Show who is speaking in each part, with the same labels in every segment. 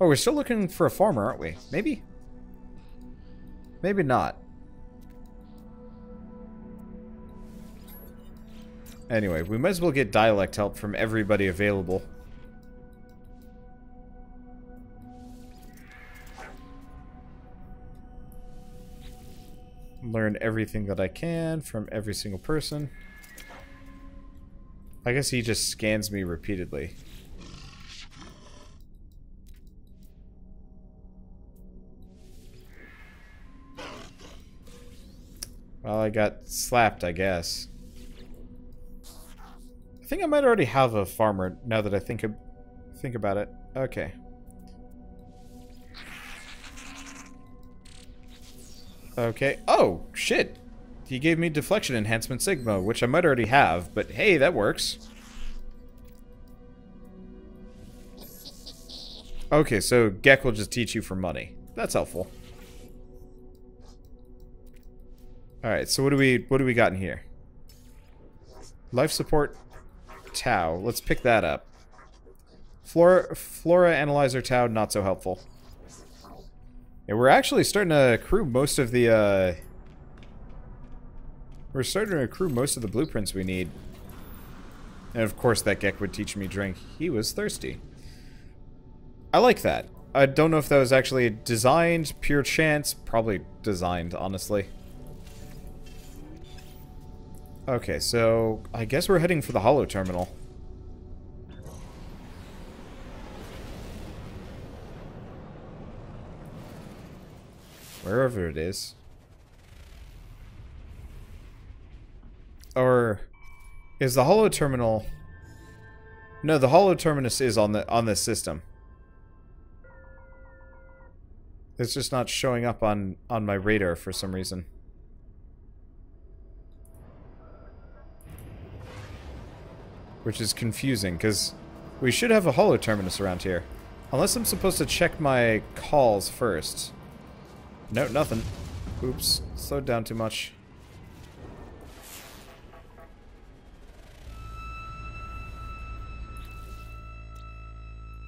Speaker 1: Oh, we're still looking for a farmer, aren't we? Maybe? Maybe not. Anyway, we might as well get dialect help from everybody available. Learn everything that I can from every single person. I guess he just scans me repeatedly. Well, I got slapped, I guess. I think I might already have a farmer now that I think about it. Okay. Okay. Oh, shit. He gave me deflection enhancement Sigma, which I might already have, but hey, that works. Okay, so Gek will just teach you for money. That's helpful. Alright, so what do we got in here? Life support Tau. Let's pick that up. Flora analyzer Tau, not so helpful. Yeah, we're actually starting to accrue most of the we're starting to accrue most of the blueprints we need. And of course that Gek would teach me drink. He was thirsty. I like that. I don't know if that was actually designed, pure chance. Probably designed, honestly. Okay, so I guess we're heading for the holo terminal. Wherever it is. Or is the holo terminal? No, the holo terminus is on this system. It's just not showing up on my radar for some reason. Which is confusing, because we should have a holo terminus around here. Unless I'm supposed to check my calls first. No, nothing. Oops, slowed down too much.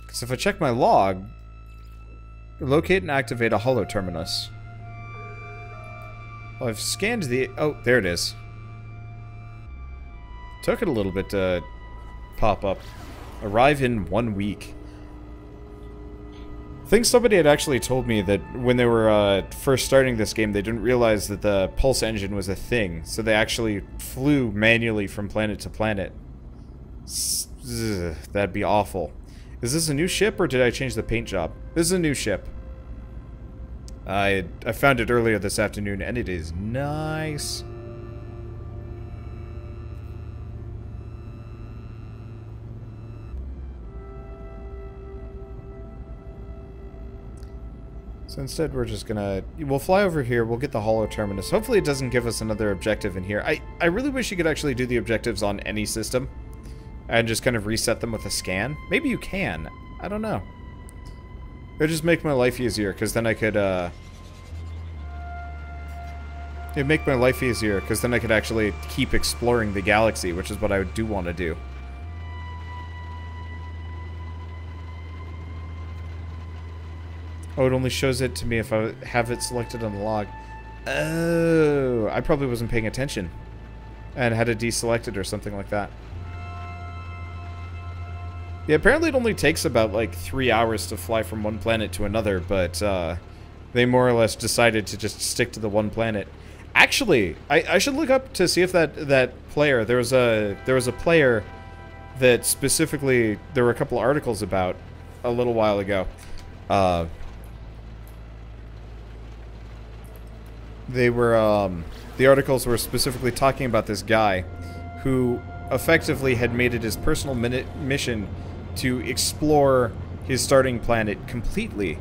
Speaker 1: Because if I check my log, locate and activate a holo terminus. Well, I've scanned the... Oh, there it is. Took it a little bit to pop up. Arrive in 1 week. I think somebody had actually told me that when they were first starting this game, they didn't realize that the pulse engine was a thing. So they actually flew manually from planet to planet. That'd be awful. Is this a new ship, or did I change the paint job? This is a new ship. I found it earlier this afternoon, and it is nice. So instead we're just gonna... We'll fly over here, we'll get the holo terminus. Hopefully it doesn't give us another objective in here. I really wish you could actually do the objectives on any system. And just kind of reset them with a scan. Maybe you can. I don't know. It would just make my life easier, because then I could, It'd make my life easier, because then I could actually keep exploring the galaxy, which is what I do want to do. Oh, it only shows it to me if I have it selected on the log. Oh, I probably wasn't paying attention. And had to deselect it or something like that. Yeah, apparently it only takes about, like, 3 hours to fly from one planet to another, but, they more or less decided to just stick to the one planet. Actually, I should look up to see if that player, there was a player that specifically, there were a couple articles about a little while ago. They were, the articles were specifically talking about this guy who effectively had made it his personal mission to explore his starting planet completely.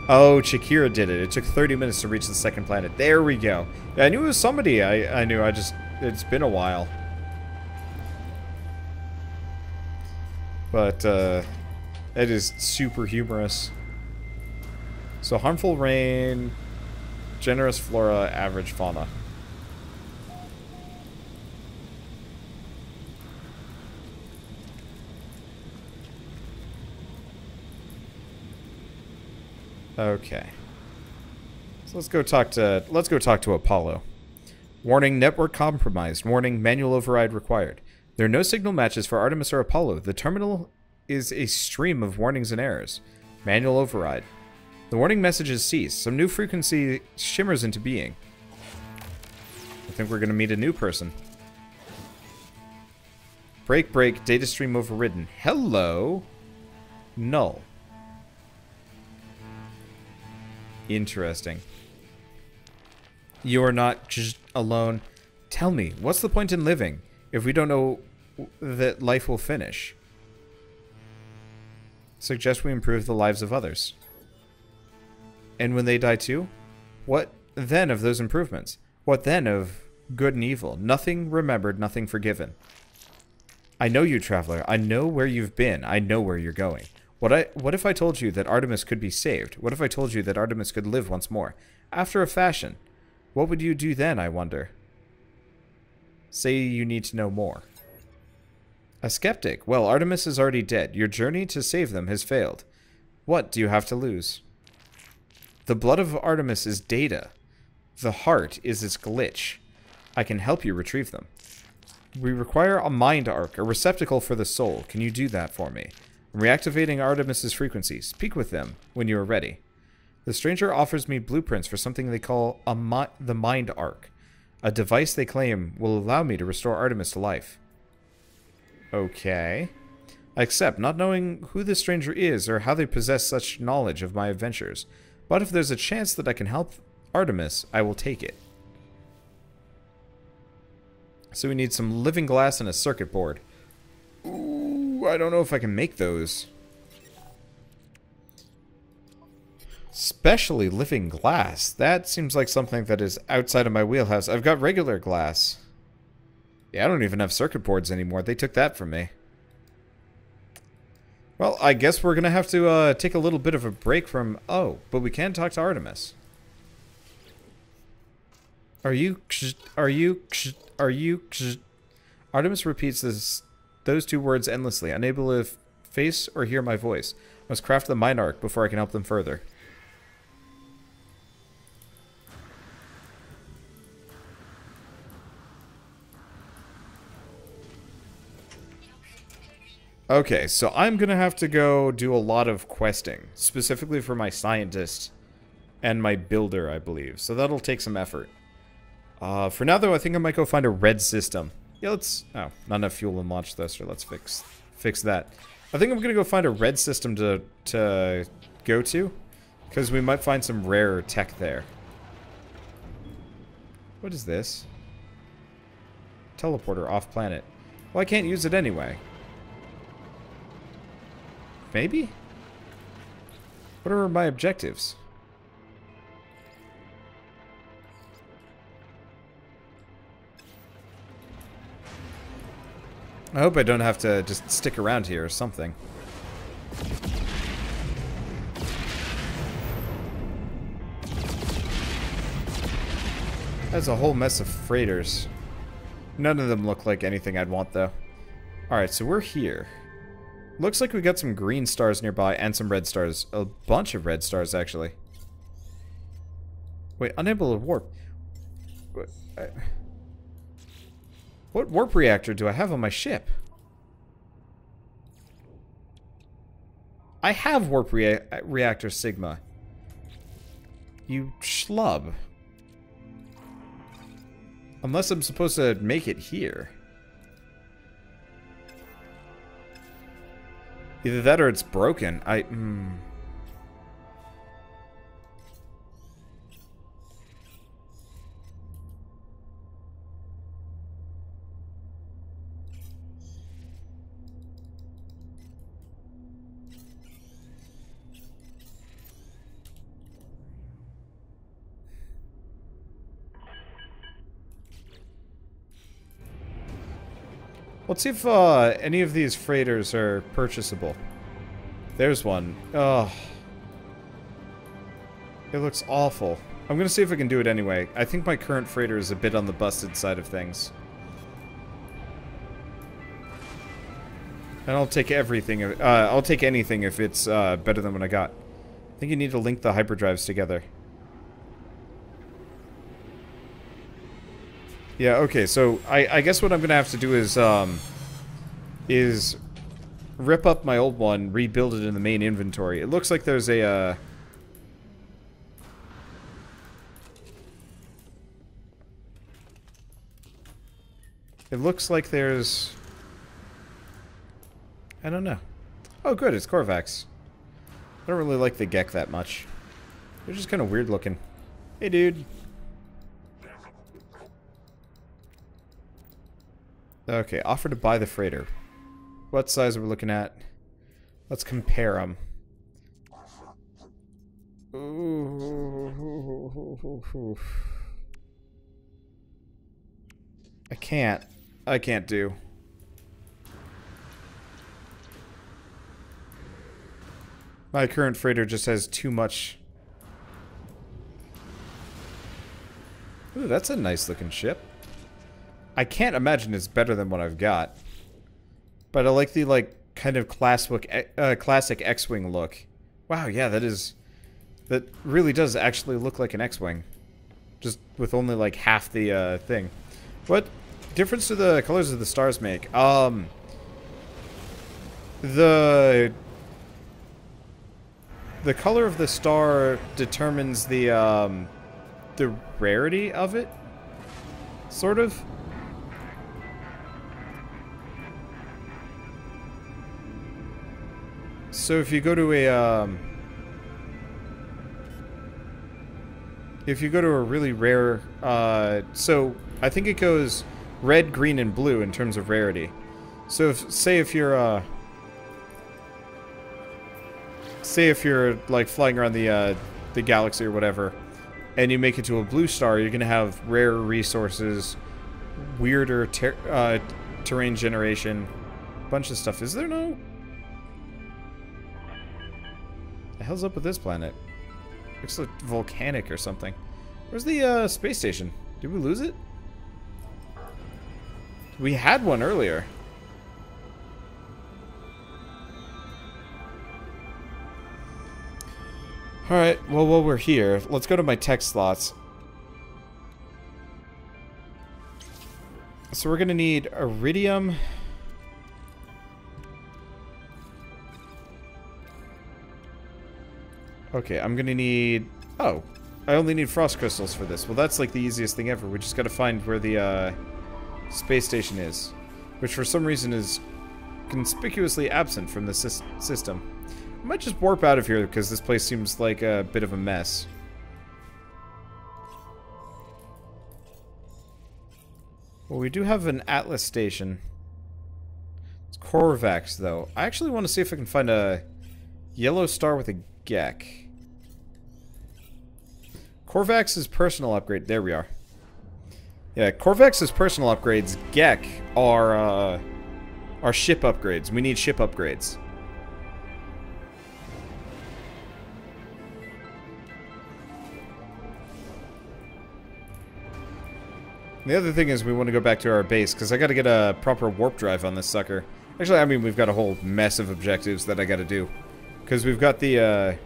Speaker 1: Oh, Chikira did it. It took 30 minutes to reach the second planet. There we go. Yeah, I knew it was somebody. I knew. It's been a while. But, it is super humorous. So, harmful rain, generous flora, average fauna. Okay. So let's go talk to Apollo. Warning, network compromised. Warning, manual override required. There are no signal matches for Artemis or Apollo. The terminal is a stream of warnings and errors. Manual override. The warning messages cease. Some new frequency shimmers into being. I think we're going to meet a new person. Break, break, data stream overridden. Hello. Null. Interesting. You are not just alone. Tell me, what's the point in living if we don't know that life will finish? Suggest we improve the lives of others. And when they die too? What then of those improvements? What then of good and evil? Nothing remembered, nothing forgiven. I know you, traveler. I know where you've been. I know where you're going. What if I told you that Artemis could be saved? What if I told you that Artemis could live once more? After a fashion. What would you do then, I wonder? Say you need to know more. A skeptic. Well, Artemis is already dead. Your journey to save them has failed. What do you have to lose? The blood of Artemis is data. The heart is its glitch. I can help you retrieve them. We require a mind arc, a receptacle for the soul. Can you do that for me? I'm reactivating Artemis's frequencies. Speak with them when you are ready. The stranger offers me blueprints for something they call the mind arc. A device they claim will allow me to restore Artemis to life. Okay. I accept, not knowing who this stranger is or how they possess such knowledge of my adventures. But if there's a chance that I can help Artemis, I will take it. So we need some living glass and a circuit board. Ooh, I don't know if I can make those. Especially living glass. That seems like something that is outside of my wheelhouse. I've got regular glass. Yeah, I don't even have circuit boards anymore. They took that from me. Well, I guess we're going to have to take a little bit of a break from... Oh, but we can talk to Artemis. Are you... Artemis repeats those two words endlessly, unable to face or hear my voice. Must craft the mind arc before I can help them further. Okay, so I'm going to have to go do a lot of questing, specifically for my scientist and my builder, I believe. So that'll take some effort. For now, though, I think I might go find a red system. Yeah, let's... Oh, not enough fuel in launch thruster. Let's fix that. I think I'm going to go find a red system to go to, because we might find some rare tech there. What is this? Teleporter off planet. Well, I can't use it anyway. Maybe? What are my objectives? I hope I don't have to just stick around here or something. That's a whole mess of freighters. None of them look like anything I'd want, though. Alright, so we're here. Looks like we got some green stars nearby and some red stars. A bunch of red stars, actually. Wait, unable to warp. What warp reactor do I have on my ship? I have warp reactor Sigma. You schlub. Unless I'm supposed to make it here. Either that or it's broken. Let's see if any of these freighters are purchasable. There's one. Ugh. It looks awful. I'm gonna see if I can do it anyway. I think my current freighter is a bit on the busted side of things. And I'll take everything. I'll take anything if it's better than what I got. I think you need to link the hyperdrives together. Yeah, okay, so I guess what I'm gonna have to do is rip up my old one, rebuild it in the main inventory. It looks like there's a, it looks like there's... I don't know. Oh, good, it's Korvax. I don't really like the Gek that much. They're just kind of weird looking. Hey, dude. Okay, offer to buy the freighter. What size are we looking at? Let's compare them. Ooh. I can't do. My current freighter just has too much. Ooh, that's a nice looking ship. I can't imagine it's better than what I've got. But I like the, like, kind of classic X-Wing look. Wow, yeah, that really does actually look like an X-Wing. Just with only, like, half the, thing. What difference do the colors of the stars make? The color of the star determines the rarity of it, sort of. So if you go to a really rare, so I think it goes red, green, and blue in terms of rarity. So if you're like flying around the galaxy or whatever, and you make it to a blue star, you're gonna have rarer resources, weirder terrain generation, bunch of stuff. Is there no? The hell's up with this planet? Looks like volcanic or something. Where's the space station? Did we lose it? We had one earlier. Alright, well, while we're here, let's go to my tech slots. So we're gonna need iridium. Okay, I'm gonna need... Oh, I only need frost crystals for this. Well, that's like the easiest thing ever. We just gotta find where the space station is. Which for some reason is conspicuously absent from the system. I might just warp out of here because this place seems like a bit of a mess. Well, we do have an Atlas station. It's Korvax, though. I actually want to see if I can find a yellow star with a Gek. Korvax's personal upgrade. There we are. Yeah, Korvax's personal upgrades, Gek, are ship upgrades. We need ship upgrades. The other thing is we want to go back to our base, because I got to get a proper warp drive on this sucker. Actually, I mean, we've got a whole mess of objectives that I got to do. Because we've got the,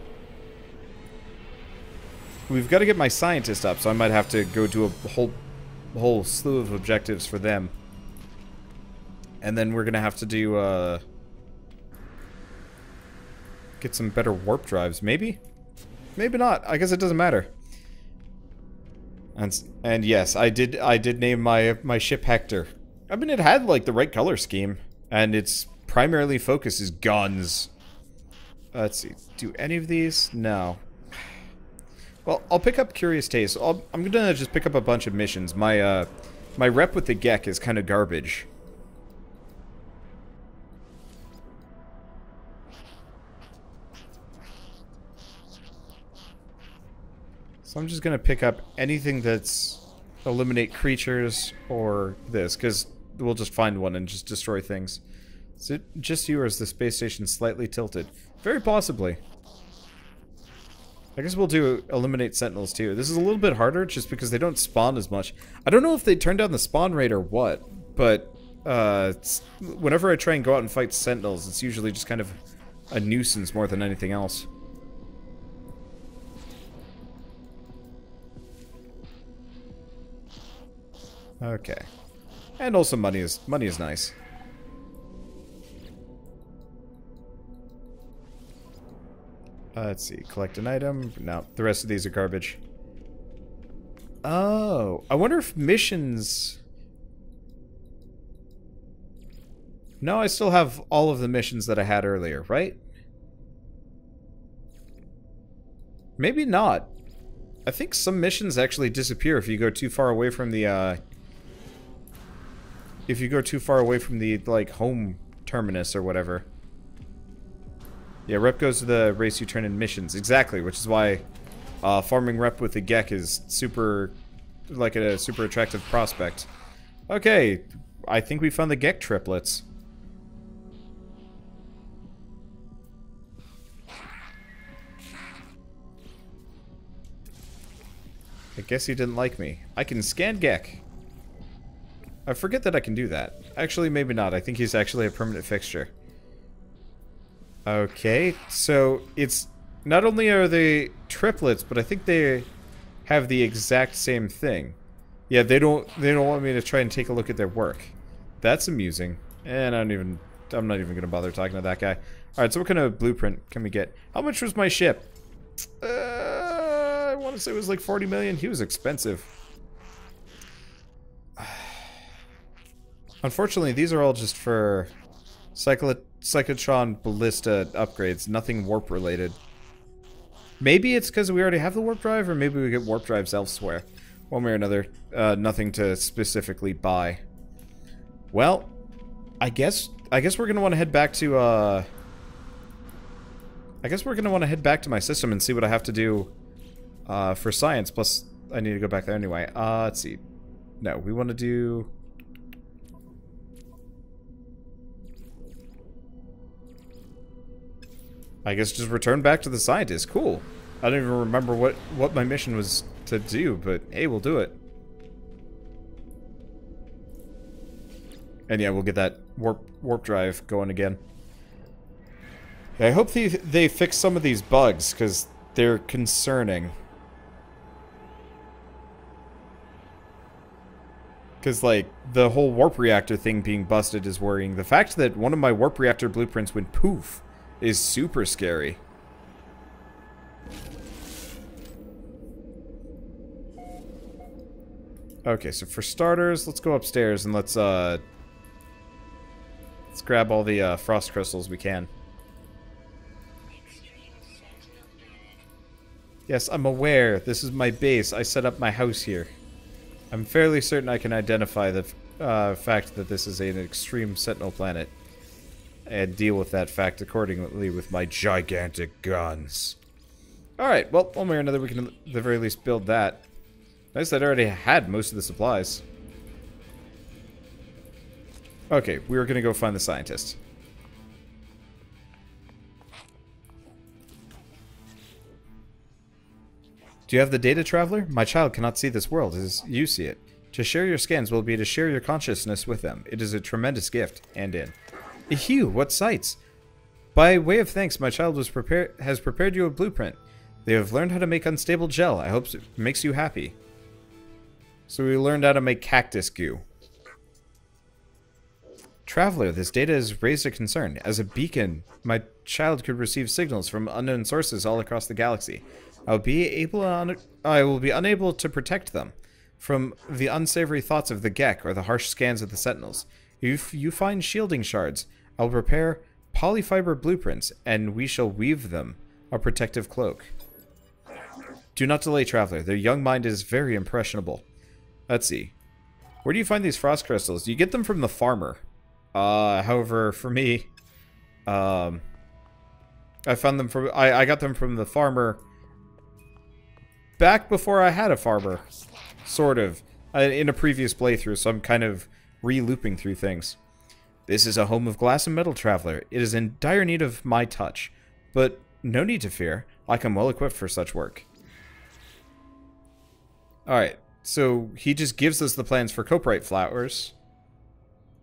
Speaker 1: we've got to get my scientist up, so I might have to go do a whole slew of objectives for them. And then we're going to have to do, get some better warp drives. Maybe? Maybe not. I guess it doesn't matter. And yes, I did name my ship Hector. I mean, it had like the right color scheme, and its primarily focus is guns. Let's see. Do any of these? No. Well, I'll pick up Curious Taste. I'm gonna just pick up a bunch of missions. My rep with the Gek is kind of garbage. So I'm just gonna pick up anything that's eliminate creatures or this, because we'll just find one and just destroy things. Is it just you, or is the space station slightly tilted? Very possibly. I guess we'll do eliminate Sentinels too. This is a little bit harder just because they don't spawn as much. I don't know if they turned down the spawn rate or what, but whenever I try and go out and fight Sentinels, it's usually just kind of a nuisance more than anything else. Okay. And also money is nice. Let's see. Collect an item. No, the rest of these are garbage. Oh, I wonder if missions... No, I still have all of the missions that I had earlier, right? Maybe not. I think some missions actually disappear if you go too far away from the, if you go too far away from the, like, home terminus or whatever. Yeah, rep goes to the race you turn in missions. Exactly, which is why farming rep with the Gek is super, like, a super attractive prospect. Okay, I think we found the Gek triplets. I guess he didn't like me. I can scan Gek. I forget that I can do that. Actually, maybe not. I think he's actually a permanent fixture. Okay, so it's... Not only are they triplets, but I think they have the exact same thing. Yeah, they don't want me to try and take a look at their work. That's amusing. And I'm not even gonna bother talking to that guy. Alright, so what kind of blueprint can we get? How much was my ship? I want to say it was like 40 million. He was expensive. Unfortunately, these are all just for Cyclotron Ballista upgrades, nothing warp related. Maybe it's because we already have the warp drive, or maybe we get warp drives elsewhere. One way or another, nothing to specifically buy. Well, I guess we're gonna want to head back to I guess we're gonna want to head back to my system and see what I have to do for science. Plus, I need to go back there anyway. Let's see. No, we want to do. I guess just return back to the scientist. Cool. I don't even remember what my mission was to do, but hey, we'll do it. And yeah, we'll get that warp drive going again. I hope they fix some of these bugs, because they're concerning. Because, like, the whole warp reactor thing being busted is worrying. The fact that one of my warp reactor blueprints went poof is super scary. Okay, so for starters, let's go upstairs and let's grab all the frost crystals we can. Yes, I'm aware. This is my base. I set up my house here. I'm fairly certain I can identify the fact that this is an extreme Sentinel planet and deal with that fact accordingly with my gigantic guns. Alright, well, one way or another we can at the very least build that. Nice that I already had most of the supplies. Okay, we're gonna go find the scientist. Do you have the data, Traveler? My child cannot see this world as you see it. To share your scans will be to share your consciousness with them. It is a tremendous gift, and in. Ehew, what sights! By way of thanks, my child has prepared you a blueprint. They have learned how to make unstable gel. I hope it makes you happy. So we learned how to make cactus goo. Traveler, this data has raised a concern. As a beacon, my child could receive signals from unknown sources all across the galaxy. I will be unable to protect them from the unsavory thoughts of the Gek or the harsh scans of the Sentinels. If you find shielding shards, I'll prepare polyfiber blueprints, and we shall weave them a protective cloak. Do not delay, Traveler. Their young mind is very impressionable. Let's see. Where do you find these frost crystals? You get them from the farmer. However, for me, I found them from... I got them from the farmer back before I had a farmer. Sort of. In a previous playthrough, so I'm kind of re-looping through things. This is a home of glass and metal, Traveler. It is in dire need of my touch. But no need to fear. I come well equipped for such work. Alright, so he just gives us the plans for coprite flowers.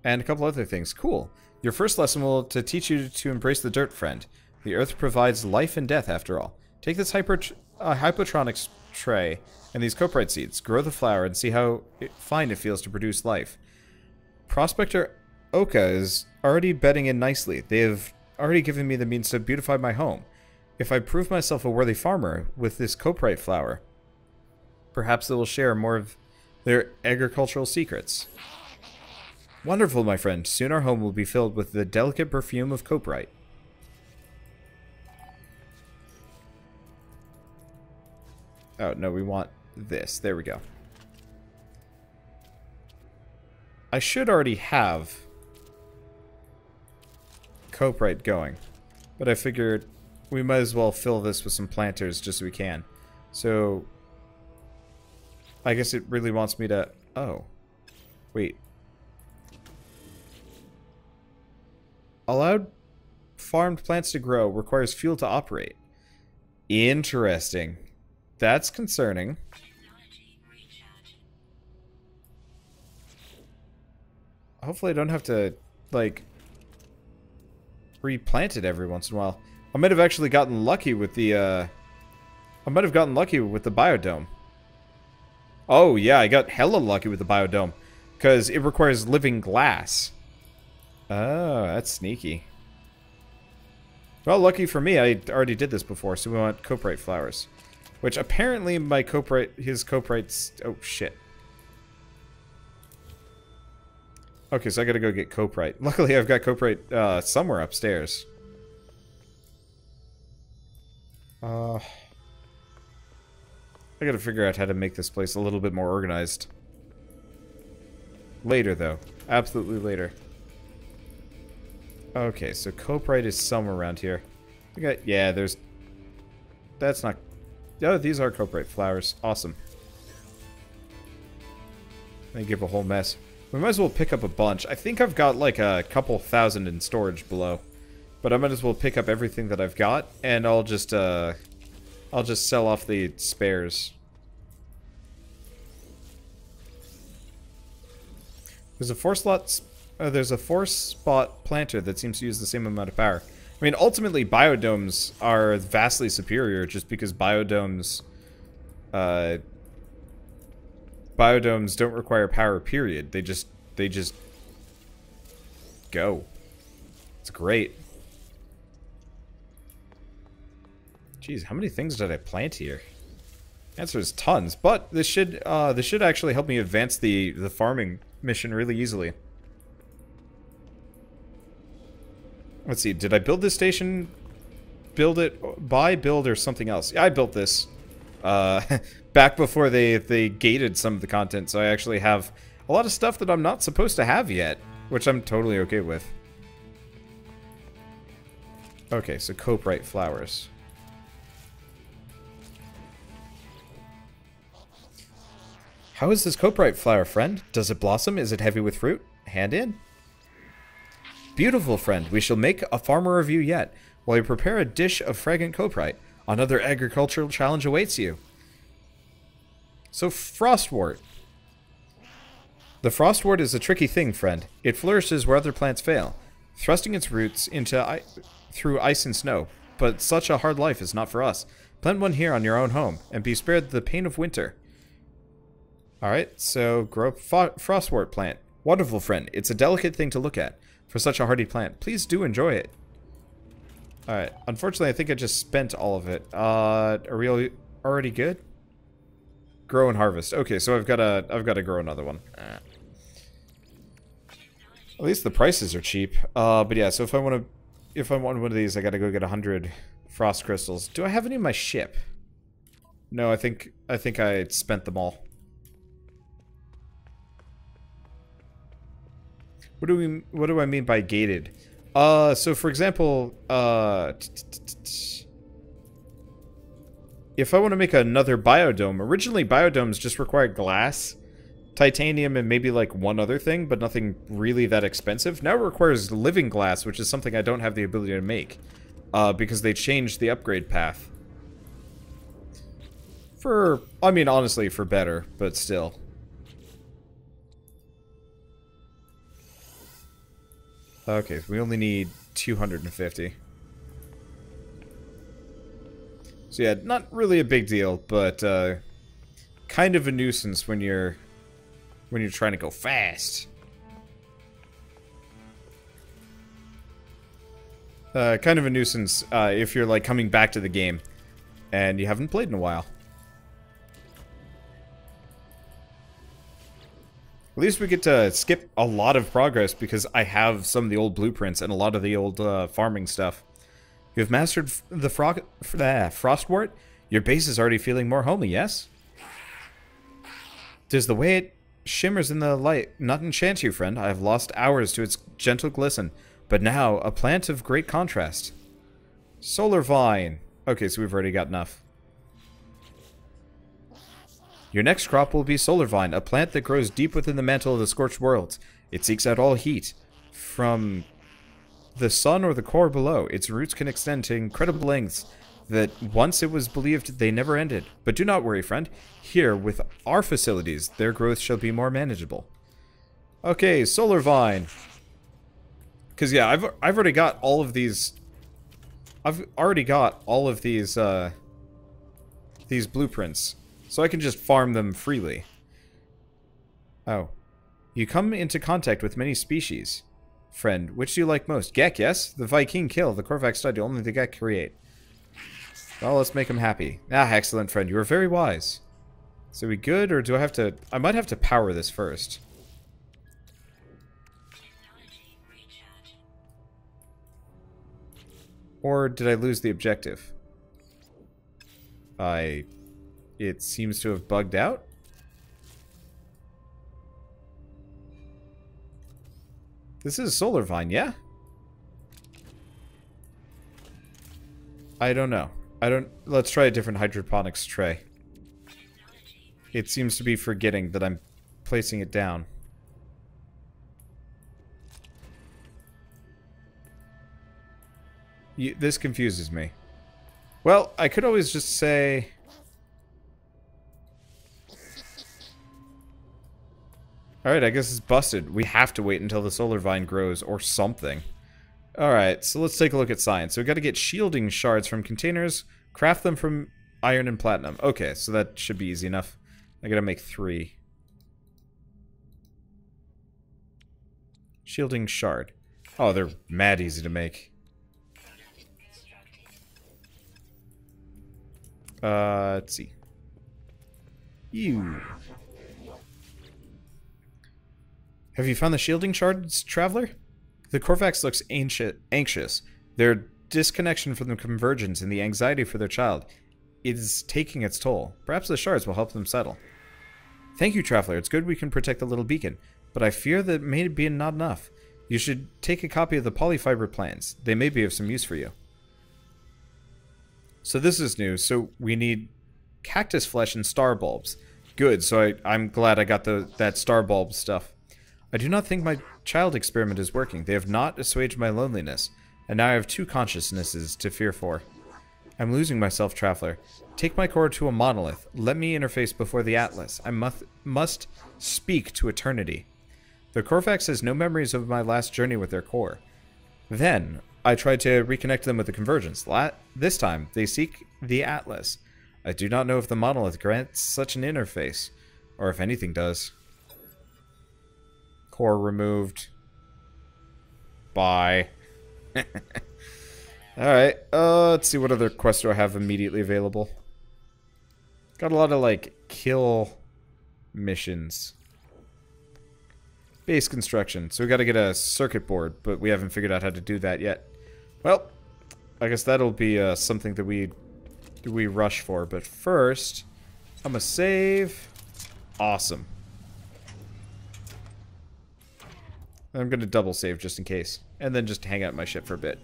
Speaker 1: And a couple other things. Cool. Your first lesson will to teach you to embrace the dirt, friend. The earth provides life and death, after all. Take this hypotronics tray and these coprite seeds. Grow the flower and see how fine it feels to produce life. Prospector Oka is already bedding in nicely. They have already given me the means to beautify my home. If I prove myself a worthy farmer with this coprite flower, perhaps they will share more of their agricultural secrets. Wonderful, my friend. Soon our home will be filled with the delicate perfume of coprite. Oh, no, we want this. There we go. I should already have coprite going, but I figured we might as well fill this with some planters just so we can. So, I guess it really wants me to... Oh. Wait. Allowed farmed plants to grow requires fuel to operate. Interesting. That's concerning. Hopefully I don't have to, like, replant it every once in a while. I might have actually gotten lucky with the, biodome. Oh, yeah, I got hella lucky with the biodome. Because it requires living glass. Oh, that's sneaky. Well, lucky for me, I already did this before, so we want coprite flowers. Which apparently my his coprites... Oh, shit. Okay, so I gotta go get coprite. Luckily, I've got coprite somewhere upstairs. I gotta figure out how to make this place a little bit more organized. Later, though. Absolutely later. Okay, so coprite is somewhere around here. Yeah, there's... That's not... Oh, these are coprite flowers. Awesome. They give a whole mess. We might as well pick up a bunch. I think I've got like a couple thousand in storage below. But I might as well pick up everything that I've got, and I'll just sell off the spares. There's a 4-spot planter that seems to use the same amount of power. I mean, ultimately, biodomes are vastly superior just because biodomes don't require power, period. They just go. It's great. Jeez, how many things did I plant here? Answer is tons, but this should actually help me advance the farming mission really easily. Let's see, did I build this station? Build, or something else? Yeah, I built this. Back before they gated some of the content, so I actually have a lot of stuff that I'm not supposed to have yet, which I'm totally okay with. Okay, so coprite flowers. How is this coprite flower, friend? Does it blossom? Is it heavy with fruit? Hand in. Beautiful, friend. We shall make a farmer of you yet, while you prepare a dish of fragrant coprite. Another agricultural challenge awaits you. So, frostwort. The frostwort is a tricky thing, friend. It flourishes where other plants fail, thrusting its roots into through ice and snow. But such a hard life is not for us. Plant one here on your own home, and be spared the pain of winter. Alright, so grow frostwort plant. Wonderful, friend. It's a delicate thing to look at. For such a hardy plant. Please do enjoy it. Alright, unfortunately I think I just spent all of it. Are we already good? Grow and harvest. Okay, so I've got to grow another one. At least the prices are cheap. But yeah, so if I want one of these, I gotta go get 100 frost crystals. Do I have any in my ship? No, I think I spent them all. What do I mean by gated? So for example, if I want to make another biodome, originally biodomes just required glass, titanium, and maybe like one other thing, but nothing really that expensive. Now it requires living glass, which is something I don't have the ability to make, because they changed the upgrade path. I mean, honestly, for better, but still. Okay, we only need 250. So yeah, not really a big deal, but kind of a nuisance when you're trying to go fast. Kind of a nuisance if you're like coming back to the game and you haven't played in a while. At least we get to skip a lot of progress because I have some of the old blueprints and a lot of the old farming stuff. You have mastered the Frostwort? Your base is already feeling more homely, yes? Does the way it shimmers in the light not enchant you, friend? I have lost hours to its gentle glisten, but now a plant of great contrast. Solar vine. Okay, so we've already got enough. Your next crop will be solar vine, a plant that grows deep within the mantle of the scorched worlds. It seeks out all heat from the sun or the core below. Its roots can extend to incredible lengths that once it was believed they never ended. But do not worry, friend. Here, with our facilities, their growth shall be more manageable. Okay, solar vine. Because yeah, I've already got all of these. I've already got all of these blueprints, so I can just farm them freely. Oh, you come into contact with many species. Friend, which do you like most? Gek, yes? The Viking kill, the Korvax study, only the Gek create. Well, let's make him happy. Ah, excellent, friend. You are very wise. So we good, or do I have to... I might have to power this first. Or did I lose the objective? It seems to have bugged out? This is Solar Vine, yeah? I don't know. Let's try a different hydroponics tray. It seems to be forgetting that I'm placing it down. This confuses me. Well, I could always just say... Alright, I guess it's busted. We have to wait until the solar vine grows, or something. Alright, so let's take a look at science. So we gotta get shielding shards from containers, craft them from iron and platinum. Okay, so that should be easy enough. I gotta make 3. Shielding shard. Oh, they're mad easy to make. Let's see. Ew. Have you found the shielding shards, traveler? The Korvax looks anxious. Their disconnection from the convergence and the anxiety for their child is taking its toll. Perhaps the shards will help them settle. Thank you, traveler. It's good we can protect the little beacon, but I fear that may be not enough. You should take a copy of the polyfiber plans. They may be of some use for you. So this is new. So we need cactus flesh and star bulbs. Good, so I'm glad I got that star bulb stuff. I do not think my child experiment is working. They have not assuaged my loneliness, and now I have 2 consciousnesses to fear for. I'm losing myself, traveler. Take my core to a monolith. Let me interface before the Atlas. I must speak to eternity. The Korvax has no memories of my last journey with their core. Then, I tried to reconnect them with the convergence. This time, they seek the Atlas. I do not know if the monolith grants such an interface, or if anything does. Core removed. Bye. Alright, let's see what other quests do I have immediately available. Got a lot of, like, kill missions. Base construction. So we gotta get a circuit board, but we haven't figured out how to do that yet. Well, I guess that'll be something that we rush for. But first, I'm gonna save. Awesome. I'm gonna double save just in case. And then just hang out my ship for a bit.